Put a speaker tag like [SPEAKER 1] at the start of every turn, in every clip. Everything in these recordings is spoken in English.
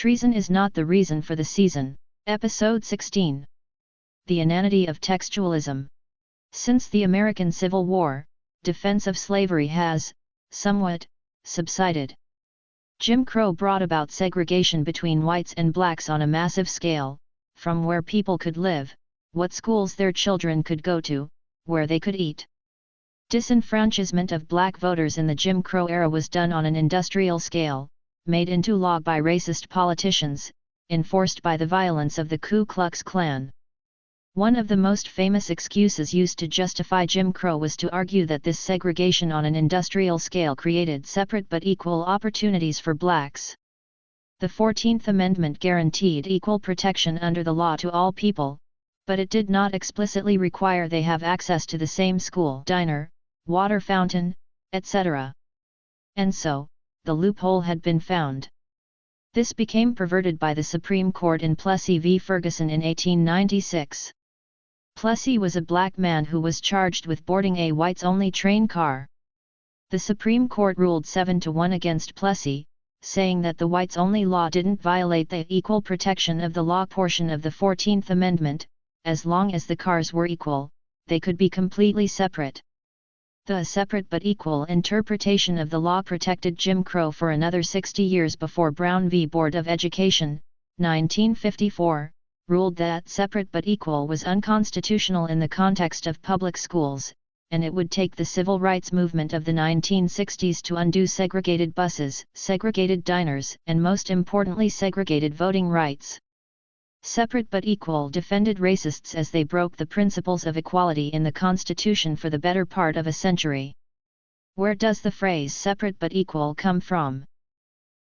[SPEAKER 1] Treason is not the reason for the season. Episode 16. The Inanity of Textualism. Since the American Civil War, defense of slavery has, somewhat, subsided. Jim Crow brought about segregation between whites and blacks on a massive scale, from where people could live, what schools their children could go to, where they could eat. Disenfranchisement of black voters in the Jim Crow era was done on an industrial scale, made into law by racist politicians, enforced by the violence of the Ku Klux Klan. One of the most famous excuses used to justify Jim Crow was to argue that this segregation on an industrial scale created separate but equal opportunities for blacks. The 14th Amendment guaranteed equal protection under the law to all people, but it did not explicitly require they have access to the same school, diner, water fountain, etc. And so, the loophole had been found. This became perverted by the Supreme Court in Plessy v. Ferguson in 1896. Plessy was a black man who was charged with boarding a whites-only train car. The Supreme Court ruled 7-1 against Plessy, saying that the whites-only law didn't violate the equal protection of the law portion of the 14th Amendment. As long as the cars were equal, they could be completely separate. The separate but equal interpretation of the law protected Jim Crow for another 60 years before Brown v. Board of Education, 1954, ruled that separate but equal was unconstitutional in the context of public schools, and it would take the civil rights movement of the 1960s to undo segregated buses, segregated diners, and most importantly segregated voting rights. Separate but equal defended racists as they broke the principles of equality in the Constitution for the better part of a century. Where does the phrase separate but equal come from?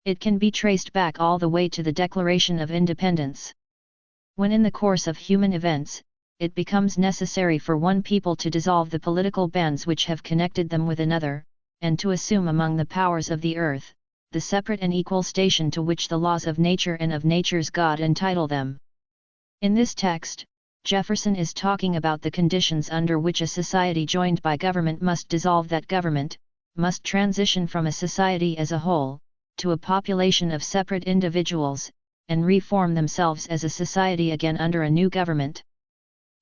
[SPEAKER 1] It can be traced back all the way to the Declaration of Independence. When in the course of human events, it becomes necessary for one people to dissolve the political bands which have connected them with another, and to assume among the powers of the earth, the separate and equal station to which the laws of nature and of nature's God entitle them. In this text, Jefferson is talking about the conditions under which a society joined by government must dissolve that government, must transition from a society as a whole, to a population of separate individuals, and reform themselves as a society again under a new government.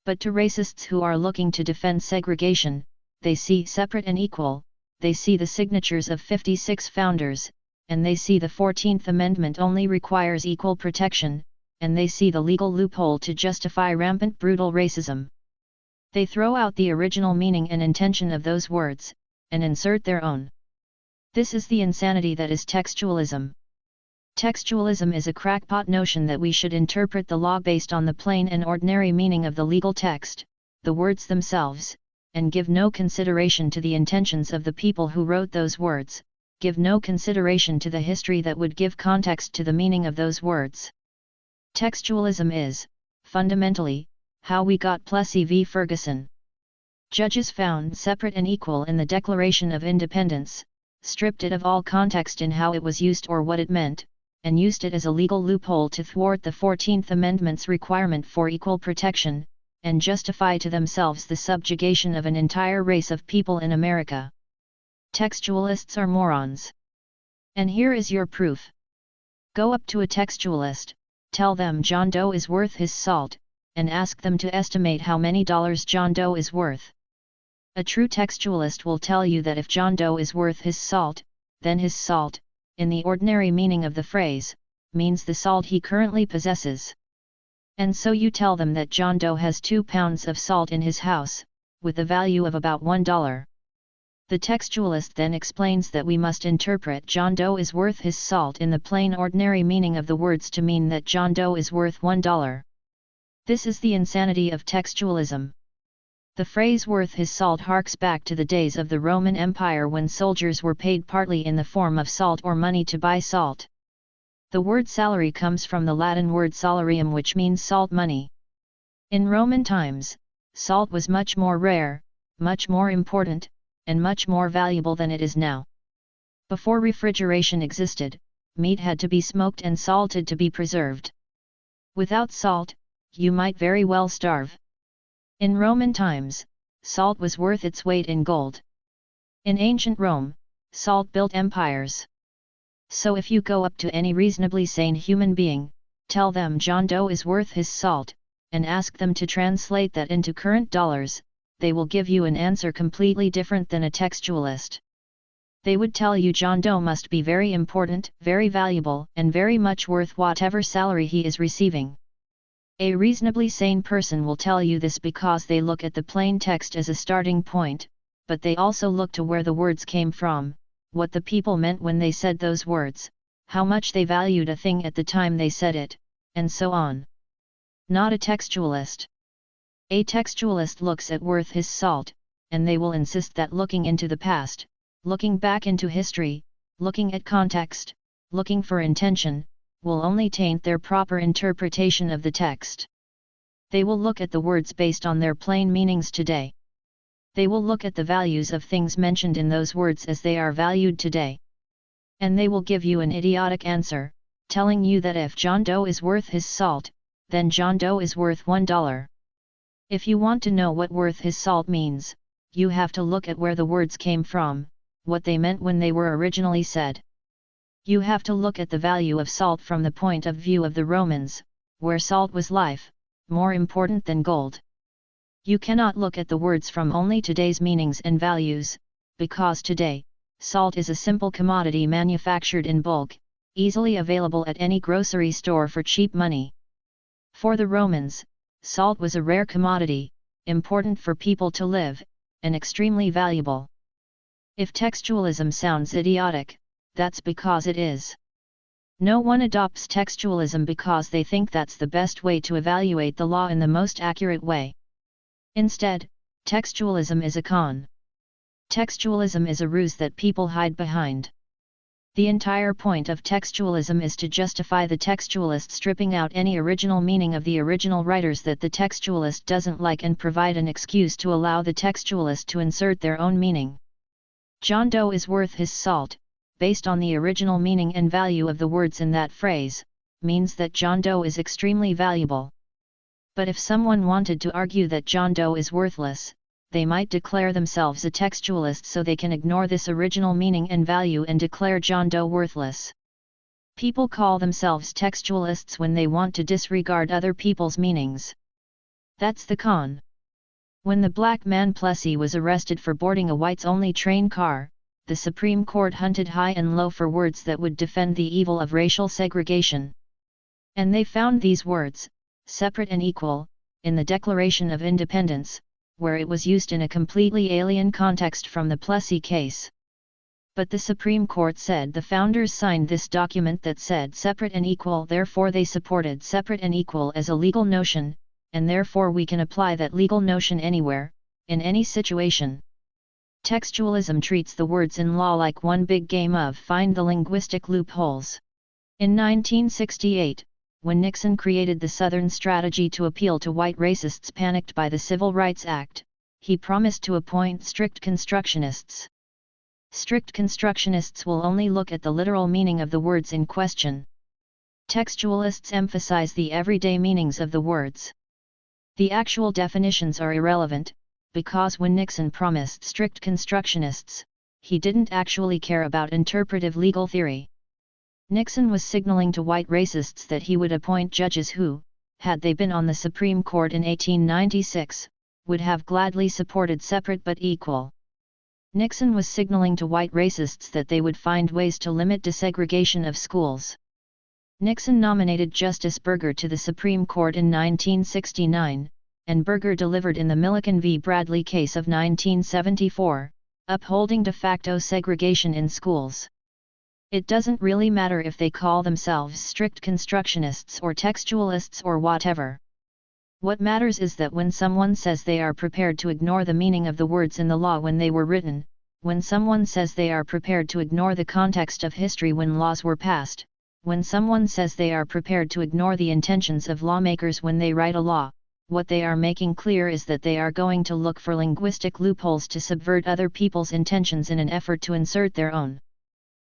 [SPEAKER 1] But to racists who are looking to defend segregation, they see separate and equal, they see the signatures of 56 founders, and they see the 14th Amendment only requires equal protection, and they see the legal loophole to justify rampant brutal racism. They throw out the original meaning and intention of those words, and insert their own. This is the insanity that is textualism. Textualism is a crackpot notion that we should interpret the law based on the plain and ordinary meaning of the legal text, the words themselves, and give no consideration to the intentions of the people who wrote those words, give no consideration to the history that would give context to the meaning of those words. Textualism is, fundamentally, how we got Plessy v. Ferguson. Judges found separate and equal in the Declaration of Independence, stripped it of all context in how it was used or what it meant, and used it as a legal loophole to thwart the 14th Amendment's requirement for equal protection, and justify to themselves the subjugation of an entire race of people in America. Textualists are morons. And here is your proof. Go up to a textualist, tell them John Doe is worth his salt, and ask them to estimate how many dollars John Doe is worth. A true textualist will tell you that if John Doe is worth his salt, then his salt, in the ordinary meaning of the phrase, means the salt he currently possesses. And so you tell them that John Doe has 2 pounds of salt in his house, with a value of about $1. The textualist then explains that we must interpret John Doe is worth his salt in the plain ordinary meaning of the words to mean that John Doe is worth $1. This is the insanity of textualism. The phrase worth his salt harks back to the days of the Roman Empire when soldiers were paid partly in the form of salt or money to buy salt. The word salary comes from the Latin word salarium, which means salt money. In Roman times, salt was much more rare, much more important, and much more valuable than it is now. Before refrigeration existed, meat had to be smoked and salted to be preserved. Without salt, you might very well starve. In Roman times, salt was worth its weight in gold. In ancient Rome, salt built empires. So if you go up to any reasonably sane human being, tell them John Doe is worth his salt, and ask them to translate that into current dollars, they will give you an answer completely different than a textualist. They would tell you John Doe must be very important, very valuable, and very much worth whatever salary he is receiving. A reasonably sane person will tell you this because they look at the plain text as a starting point, but they also look to where the words came from, what the people meant when they said those words, how much they valued a thing at the time they said it, and so on. Not a textualist. A textualist looks at worth his salt, and they will insist that looking into the past, looking back into history, looking at context, looking for intention, will only taint their proper interpretation of the text. They will look at the words based on their plain meanings today. They will look at the values of things mentioned in those words as they are valued today. And they will give you an idiotic answer, telling you that if John Doe is worth his salt, then John Doe is worth $1. If you want to know what worth his salt means, you have to look at where the words came from, what they meant when they were originally said. You have to look at the value of salt from the point of view of the Romans, where salt was life, more important than gold. You cannot look at the words from only today's meanings and values, because today, salt is a simple commodity manufactured in bulk, easily available at any grocery store for cheap money. For the Romans, salt was a rare commodity, important for people to live, and extremely valuable. If textualism sounds idiotic, that's because it is. No one adopts textualism because they think that's the best way to evaluate the law in the most accurate way. Instead, textualism is a con. Textualism is a ruse that people hide behind. The entire point of textualism is to justify the textualist stripping out any original meaning of the original writers that the textualist doesn't like and provide an excuse to allow the textualist to insert their own meaning. John Doe is worth his salt, based on the original meaning and value of the words in that phrase, means that John Doe is extremely valuable. But if someone wanted to argue that John Doe is worthless, they might declare themselves a textualist so they can ignore this original meaning and value and declare John Doe worthless. People call themselves textualists when they want to disregard other people's meanings. That's the con. When the black man Plessy was arrested for boarding a whites-only train car, the Supreme Court hunted high and low for words that would defend the evil of racial segregation. And they found these words, separate and equal, in the Declaration of Independence, where it was used in a completely alien context from the Plessy case. But the Supreme Court said the founders signed this document that said separate and equal, therefore they supported separate and equal as a legal notion, and therefore we can apply that legal notion anywhere, in any situation. Textualism treats the words in law like one big game of find the linguistic loopholes. In 1968, when Nixon created the Southern strategy to appeal to white racists panicked by the Civil Rights Act, he promised to appoint strict constructionists. Strict constructionists will only look at the literal meaning of the words in question. Textualists emphasize the everyday meanings of the words. The actual definitions are irrelevant, because when Nixon promised strict constructionists, he didn't actually care about interpretive legal theory. Nixon was signaling to white racists that he would appoint judges who, had they been on the Supreme Court in 1896, would have gladly supported separate but equal. Nixon was signaling to white racists that they would find ways to limit desegregation of schools. Nixon nominated Justice Burger to the Supreme Court in 1969, and Burger delivered in the Milliken v. Bradley case of 1974, upholding de facto segregation in schools. It doesn't really matter if they call themselves strict constructionists or textualists or whatever. What matters is that when someone says they are prepared to ignore the meaning of the words in the law when they were written, when someone says they are prepared to ignore the context of history when laws were passed, when someone says they are prepared to ignore the intentions of lawmakers when they write a law, what they are making clear is that they are going to look for linguistic loopholes to subvert other people's intentions in an effort to insert their own.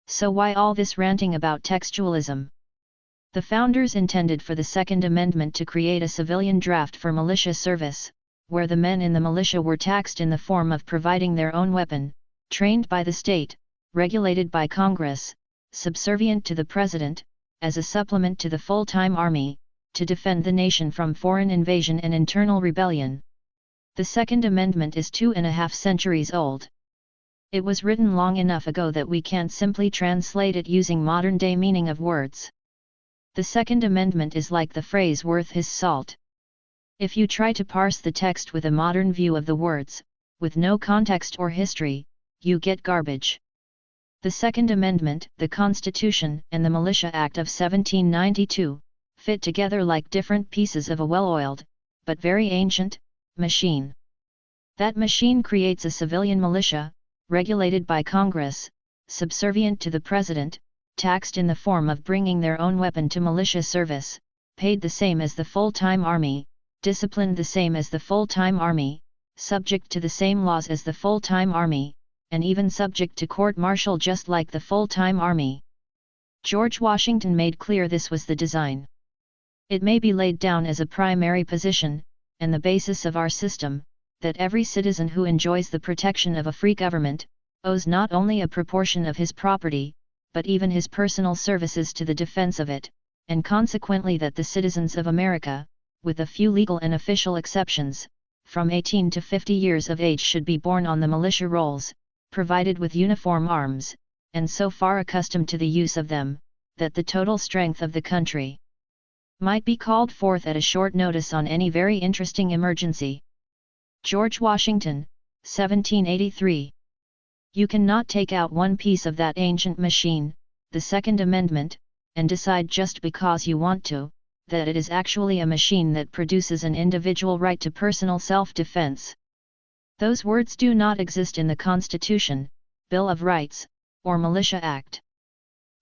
[SPEAKER 1] So why all this ranting about textualism? The founders intended for the Second Amendment to create a civilian draft for militia service, where the men in the militia were taxed in the form of providing their own weapon, trained by the state, regulated by Congress, subservient to the President, as a supplement to the full-time army, to defend the nation from foreign invasion and internal rebellion. The Second Amendment is 2.5 centuries old. It was written long enough ago that we can't simply translate it using modern-day meaning of words. The Second Amendment is like the phrase worth his salt. If you try to parse the text with a modern view of the words, with no context or history, you get garbage. The Second Amendment, the Constitution, and the Militia Act of 1792, fit together like different pieces of a well-oiled, but very ancient, machine. That machine creates a civilian militia, regulated by Congress, subservient to the President, taxed in the form of bringing their own weapon to militia service, paid the same as the full-time army, disciplined the same as the full-time army, subject to the same laws as the full-time army, and even subject to court-martial just like the full-time army. George Washington made clear this was the design. It may be laid down as a primary position, and the basis of our system, that every citizen who enjoys the protection of a free government, owes not only a proportion of his property, but even his personal services to the defense of it, and consequently that the citizens of America, with a few legal and official exceptions, from 18 to 50 years of age should be born on the militia rolls, provided with uniform arms, and so far accustomed to the use of them, that the total strength of the country might be called forth at a short notice on any very interesting emergency. George Washington, 1783. You cannot take out one piece of that ancient machine, the Second Amendment, and decide just because you want to, that it is actually a machine that produces an individual right to personal self-defense. Those words do not exist in the Constitution, Bill of Rights, or Militia Act.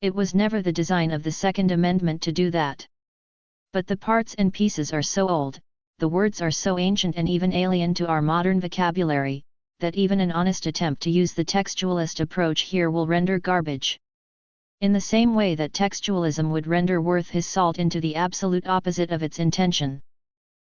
[SPEAKER 1] It was never the design of the Second Amendment to do that. But the parts and pieces are so old, the words are so ancient and even alien to our modern vocabulary, that even an honest attempt to use the textualist approach here will render garbage. In the same way that textualism would render worth his salt into the absolute opposite of its intention.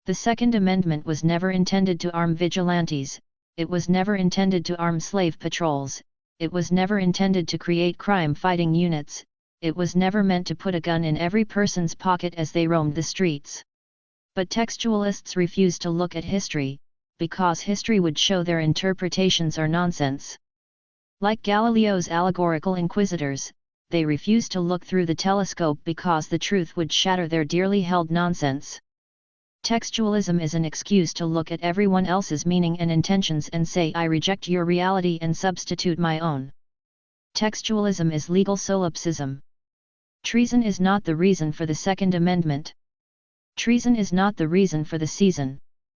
[SPEAKER 1] The Second Amendment was never intended to arm vigilantes, it was never intended to arm slave patrols, it was never intended to create crime-fighting units, it was never meant to put a gun in every person's pocket as they roamed the streets. But textualists refuse to look at history, because history would show their interpretations are nonsense. Like Galileo's allegorical inquisitors, they refuse to look through the telescope because the truth would shatter their dearly held nonsense. Textualism is an excuse to look at everyone else's meaning and intentions and say I reject your reality and substitute my own. Textualism is legal solipsism. Treason is not the reason for the Second Amendment. Treason is not the reason for the season.